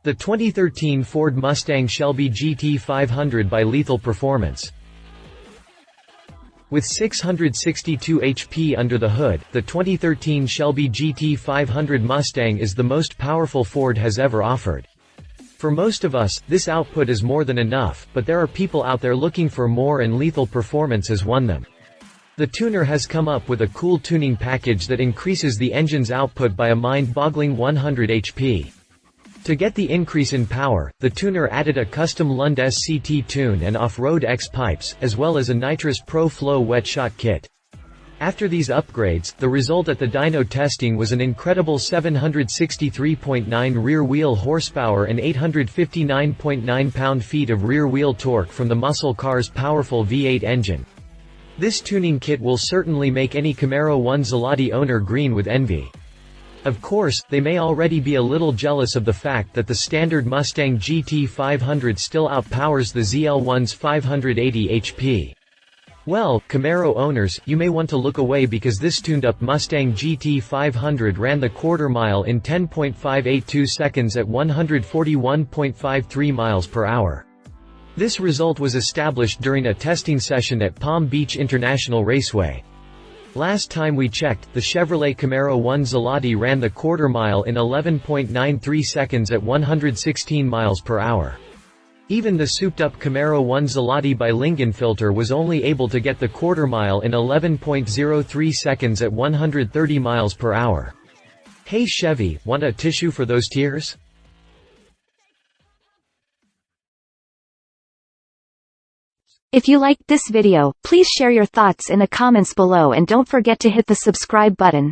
The 2013 Ford Mustang Shelby GT500 by Lethal Performance. With 662 HP under the hood, the 2013 Shelby GT500 Mustang is the most powerful Ford has ever offered. For most of us, this output is more than enough, but there are people out there looking for more, and Lethal Performance has won them. The tuner has come up with a cool tuning package that increases the engine's output by a mind-boggling 100 HP. To get the increase in power, the tuner added a custom Lund SCT tune and off-road X pipes, as well as a Nitrous Pro-Flow wet shot kit. After these upgrades, the result at the dyno testing was an incredible 763.9 rear-wheel horsepower and 859.9 pound-feet of rear-wheel torque from the muscle car's powerful V8 engine. This tuning kit will certainly make any Camaro ZL1 owner green with envy. Of course, they may already be a little jealous of the fact that the standard Mustang GT500 still outpowers the ZL1's 580 HP. Well, Camaro owners, you may want to look away because this tuned-up Mustang GT500 ran the quarter mile in 10.582 seconds at 141.53 miles per hour. This result was established during a testing session at Palm Beach International Raceway. Last time we checked, the Chevrolet Camaro ZL1 ran the quarter mile in 11.93 seconds at 116 miles per hour. Even the souped-up Camaro ZL1 by Lingenfilter was only able to get the quarter mile in 11.03 seconds at 130 miles per hour. Hey Chevy, want a tissue for those tears? If you liked this video, please share your thoughts in the comments below and don't forget to hit the subscribe button.